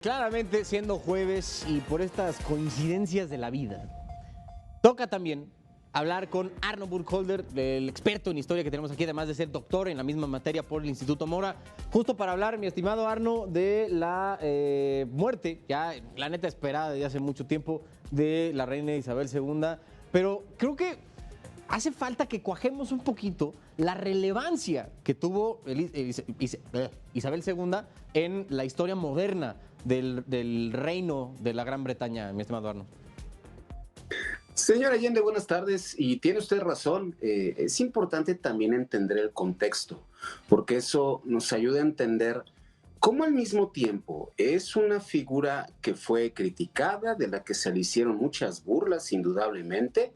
Claramente, siendo jueves y por estas coincidencias de la vida, toca también hablar con Arno Burkholder, el experto en historia que tenemos aquí, además de ser doctor en la misma materia por el Instituto Mora, justo para hablar, mi estimado Arno, de la muerte, ya la neta esperada desde hace mucho tiempo, de la reina Isabel II, pero creo que hace falta que cuajemos un poquito la relevancia que tuvo Isabel II en la historia moderna del reino de la Gran Bretaña, mi estimado Arno. Señor Allende, buenas tardes. Y tiene usted razón, es importante también entender el contexto, porque eso nos ayuda a entender cómo al mismo tiempo es una figura que fue criticada, de la que se le hicieron muchas burlas, indudablemente,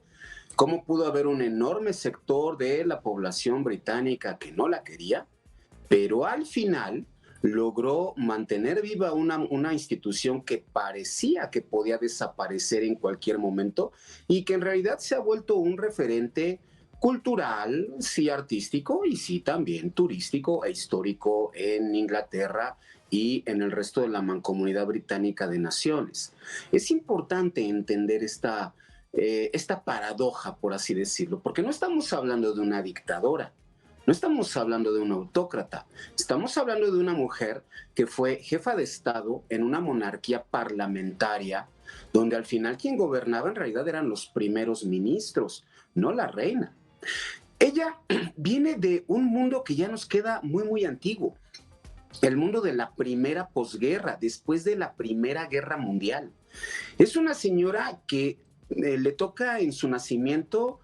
cómo pudo haber un enorme sector de la población británica que no la quería, pero al final logró mantener viva una institución que parecía que podía desaparecer en cualquier momento y que en realidad se ha vuelto un referente cultural, sí artístico y sí también turístico e histórico en Inglaterra y en el resto de la mancomunidad británica de naciones. Es importante entender esta paradoja, por así decirlo, porque no estamos hablando de una dictadora, no estamos hablando de un autócrata, estamos hablando de una mujer que fue jefa de Estado en una monarquía parlamentaria, donde al final quien gobernaba en realidad eran los primeros ministros, no la reina. Ella viene de un mundo que ya nos queda muy antiguo, el mundo de la primera posguerra, después de la Primera Guerra Mundial. Es una señora que le toca en su nacimiento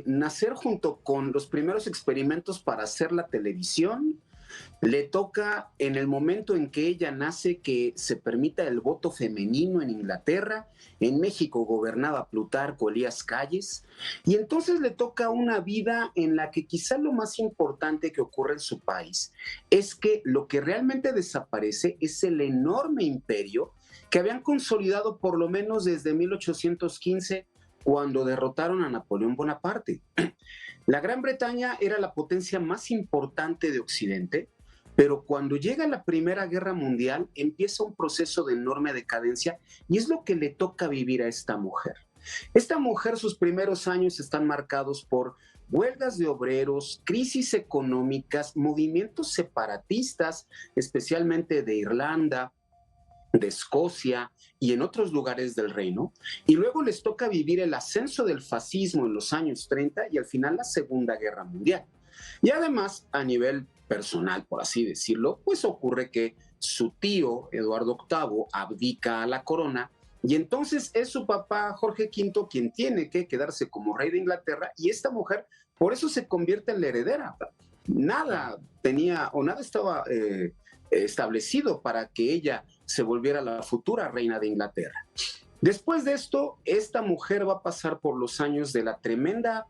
nacer junto con los primeros experimentos para hacer la televisión. Le toca en el momento en que ella nace que se permita el voto femenino en Inglaterra. En México gobernaba Plutarco Elías Calles. Y entonces le toca una vida en la que quizá lo más importante que ocurre en su país es que lo que realmente desaparece es el enorme imperio que habían consolidado por lo menos desde 1815, cuando derrotaron a Napoleón Bonaparte. La Gran Bretaña era la potencia más importante de Occidente, pero cuando llega la Primera Guerra Mundial empieza un proceso de enorme decadencia y es lo que le toca vivir a esta mujer. Esta mujer, sus primeros años están marcados por huelgas de obreros, crisis económicas, movimientos separatistas, especialmente de Irlanda, de Escocia y en otros lugares del reino, y luego les toca vivir el ascenso del fascismo en los años 30 y al final la Segunda Guerra Mundial. Y además, a nivel personal, por así decirlo, pues ocurre que su tío, Eduardo VIII, abdica a la corona y entonces es su papá, Jorge V, quien tiene que quedarse como rey de Inglaterra y esta mujer por eso se convierte en la heredera. Nada tenía o nada estaba establecido para que ella se volviera la futura reina de Inglaterra. Después de esto, esta mujer va a pasar por los años de la tremenda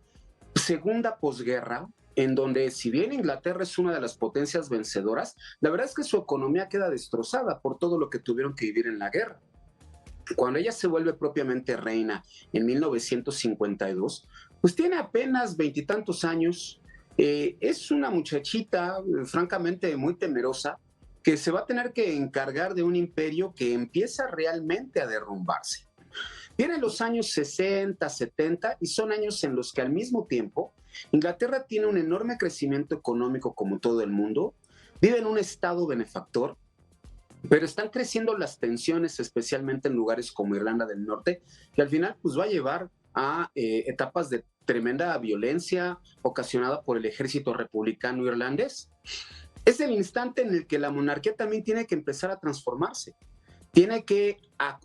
segunda posguerra, en donde si bien Inglaterra es una de las potencias vencedoras, la verdad es que su economía queda destrozada por todo lo que tuvieron que vivir en la guerra. Cuando ella se vuelve propiamente reina en 1952, pues tiene apenas veintitantos años, es una muchachita francamente muy temerosa, que se va a tener que encargar de un imperio que empieza realmente a derrumbarse. Vienen los años 60, 70 y son años en los que al mismo tiempo Inglaterra tiene un enorme crecimiento económico como todo el mundo, vive en un estado benefactor, pero están creciendo las tensiones, especialmente en lugares como Irlanda del Norte, que al final pues va a llevar a etapas de tremenda violencia ocasionada por el ejército republicano irlandés. Es el instante en el que la monarquía también tiene que empezar a transformarse, tiene que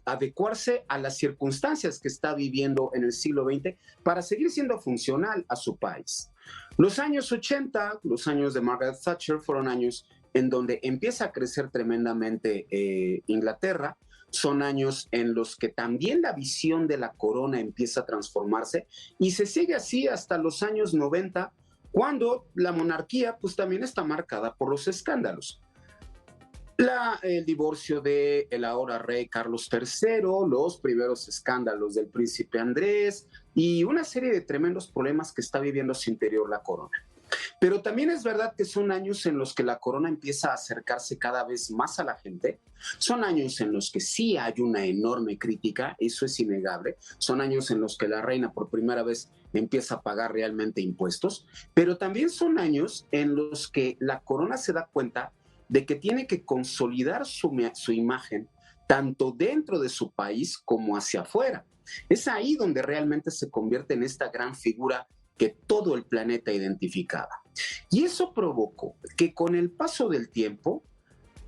adecuarse a las circunstancias que está viviendo en el siglo XX para seguir siendo funcional a su país. Los años 80, los años de Margaret Thatcher, fueron años en donde empieza a crecer tremendamente Inglaterra. Son años en los que también la visión de la corona empieza a transformarse y se sigue así hasta los años 90, cuando la monarquía pues también está marcada por los escándalos. El divorcio de el ahora rey Carlos III, los primeros escándalos del príncipe Andrés y una serie de tremendos problemas que está viviendo su interior la corona. Pero también es verdad que son años en los que la corona empieza a acercarse cada vez más a la gente. Son años en los que sí hay una enorme crítica, eso es innegable. Son años en los que la reina por primera vez empieza a pagar realmente impuestos, pero también son años en los que la corona se da cuenta de que tiene que consolidar su imagen tanto dentro de su país como hacia afuera. Es ahí donde realmente se convierte en esta gran figura que todo el planeta identificaba. Y eso provocó que con el paso del tiempo,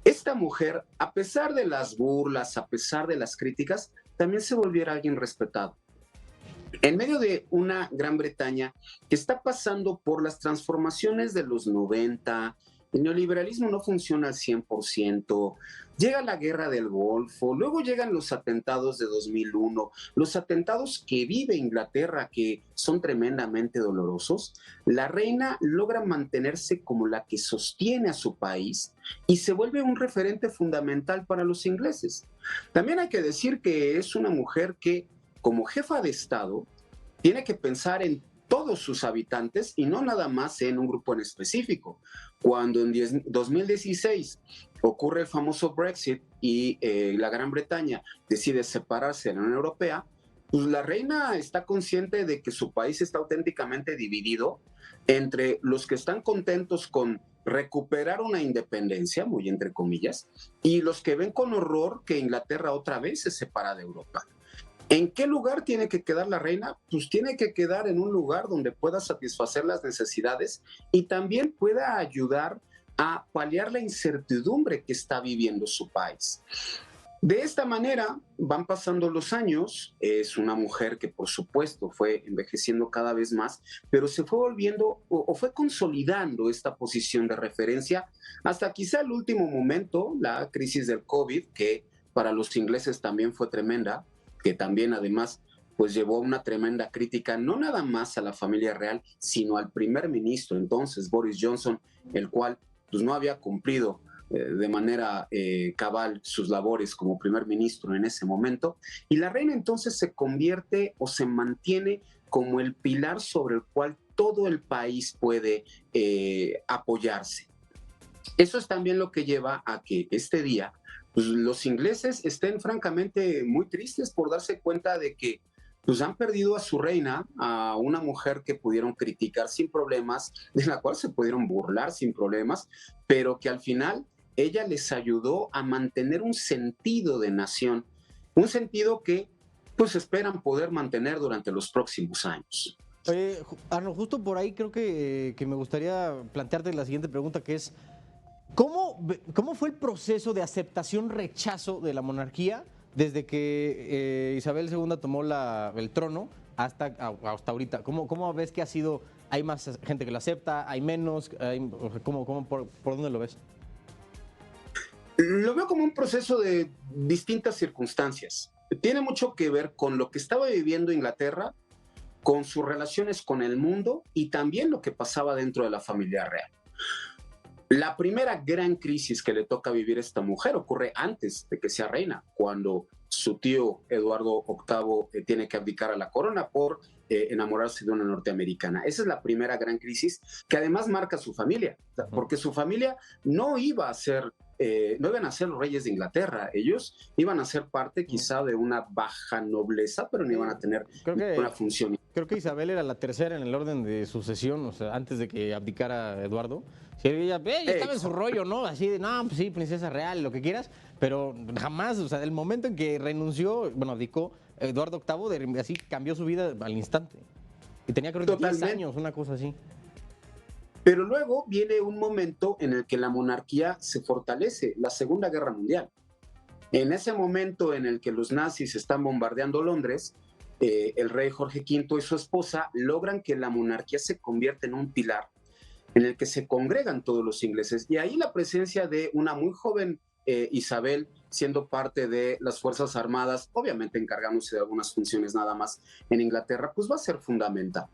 esta mujer, a pesar de las burlas, a pesar de las críticas, también se volviera alguien respetado. En medio de una Gran Bretaña que está pasando por las transformaciones de los 90, el neoliberalismo no funciona al 100%, llega la guerra del Golfo, luego llegan los atentados de 2001, los atentados que vive Inglaterra, que son tremendamente dolorosos. La reina logra mantenerse como la que sostiene a su país y se vuelve un referente fundamental para los ingleses. También hay que decir que es una mujer que, como jefa de Estado, tiene que pensar en todos sus habitantes y no nada más en un grupo en específico. Cuando en 2016 ocurre el famoso Brexit y la Gran Bretaña decide separarse de la Unión Europea, pues la reina está consciente de que su país está auténticamente dividido entre los que están contentos con recuperar una independencia, muy entre comillas, y los que ven con horror que Inglaterra otra vez se separa de Europa. ¿En qué lugar tiene que quedar la reina? Pues tiene que quedar en un lugar donde pueda satisfacer las necesidades y también pueda ayudar a paliar la incertidumbre que está viviendo su país. De esta manera van pasando los años, es una mujer que por supuesto fue envejeciendo cada vez más, pero se fue volviendo o fue consolidando esta posición de referencia hasta quizá el último momento, la crisis del COVID, que para los ingleses también fue tremenda, que también además pues llevó una tremenda crítica, no nada más a la familia real, sino al primer ministro entonces, Boris Johnson, el cual pues no había cumplido de manera cabal sus labores como primer ministro en ese momento, y la reina entonces se convierte o se mantiene como el pilar sobre el cual todo el país puede apoyarse. Eso es también lo que lleva a que este día pues, los ingleses estén francamente muy tristes por darse cuenta de que pues, han perdido a su reina, a una mujer que pudieron criticar sin problemas, de la cual se pudieron burlar sin problemas, pero que al final ella les ayudó a mantener un sentido de nación, un sentido que pues esperan poder mantener durante los próximos años. Oye, Arno, justo por ahí creo que me gustaría plantearte la siguiente pregunta, que es, ¿cómo fue el proceso de aceptación-rechazo de la monarquía desde que Isabel II tomó el trono hasta ahorita? ¿Cómo ves que ha sido? ¿Hay más gente que lo acepta? ¿Hay menos? ¿Por dónde lo ves? Lo veo como un proceso de distintas circunstancias. Tiene mucho que ver con lo que estaba viviendo Inglaterra, con sus relaciones con el mundo y también lo que pasaba dentro de la familia real. La primera gran crisis que le toca vivir a esta mujer ocurre antes de que sea reina, cuando su tío Eduardo VIII tiene que abdicar a la corona por enamorarse de una norteamericana. Esa es la primera gran crisis que además marca a su familia, porque su familia no iba a ser no iban a ser los reyes de Inglaterra, ellos iban a ser parte quizá de una baja nobleza, pero no iban a tener una función. Creo que Isabel era la tercera en el orden de sucesión, o sea, antes de que abdicara Eduardo. Sí, ella estaba en su rollo, ¿no? Así de, no, pues sí, princesa real, lo que quieras, pero jamás, o sea, del momento en que renunció, bueno, abdicó Eduardo VIII, así cambió su vida al instante. Y tenía creo que 10 años, una cosa así. Pero luego viene un momento en el que la monarquía se fortalece, la Segunda Guerra Mundial. En ese momento en el que los nazis están bombardeando Londres, el rey Jorge V y su esposa logran que la monarquía se convierta en un pilar en el que se congregan todos los ingleses. Y ahí la presencia de una muy joven Isabel, siendo parte de las Fuerzas Armadas, obviamente encargándose de algunas funciones nada más en Inglaterra, pues va a ser fundamental.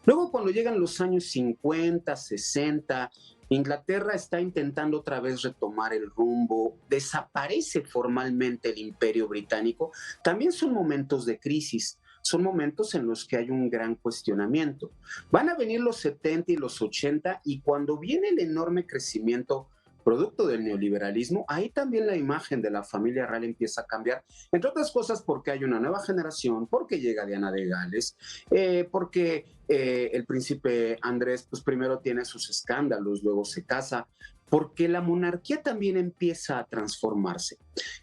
Luego, cuando llegan los años 50, 60, Inglaterra está intentando otra vez retomar el rumbo, desaparece formalmente el Imperio Británico. También son momentos de crisis, son momentos en los que hay un gran cuestionamiento. Van a venir los 70 y los 80 y cuando viene el enorme crecimiento producto del neoliberalismo, ahí también la imagen de la familia real empieza a cambiar, entre otras cosas porque hay una nueva generación, porque llega Diana de Gales, porque el príncipe Andrés pues primero tiene sus escándalos, luego se casa, porque la monarquía también empieza a transformarse.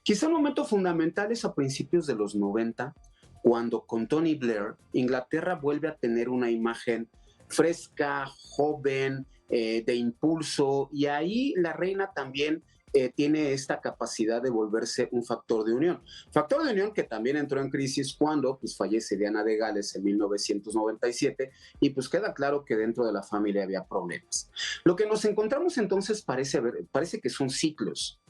Quizá un momento fundamental es a principios de los 90, cuando con Tony Blair, Inglaterra vuelve a tener una imagen fresca, joven, de impulso, y ahí la reina también tiene esta capacidad de volverse un factor de unión. Factor de unión que también entró en crisis cuando pues, fallece Diana de Gales en 1997 y pues queda claro que dentro de la familia había problemas. Lo que nos encontramos entonces parece que son ciclos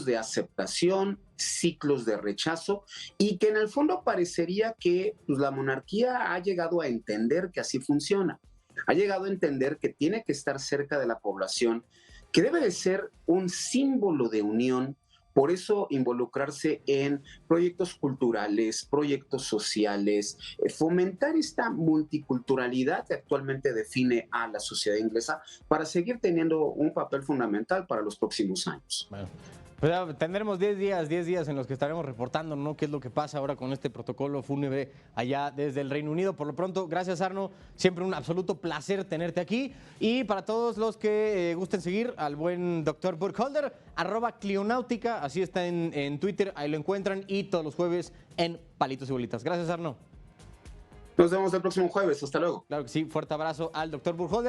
de aceptación, ciclos de rechazo y que en el fondo parecería que pues, la monarquía ha llegado a entender que así funciona. Ha llegado a entender que tiene que estar cerca de la población, que debe de ser un símbolo de unión, por eso involucrarse en proyectos culturales, proyectos sociales, fomentar esta multiculturalidad que actualmente define a la sociedad inglesa para seguir teniendo un papel fundamental para los próximos años. Bueno. Pues ya tendremos 10 días en los que estaremos reportando, ¿no?, qué es lo que pasa ahora con este protocolo fúnebre allá desde el Reino Unido. Por lo pronto, gracias, Arno. Siempre un absoluto placer tenerte aquí. Y para todos los que gusten seguir al buen doctor Burkholder, @Clionáutica, así está en Twitter, ahí lo encuentran, y todos los jueves en Palitos y Bolitas. Gracias, Arno. Nos vemos el próximo jueves. Hasta luego. Claro que sí, fuerte abrazo al doctor Burkholder.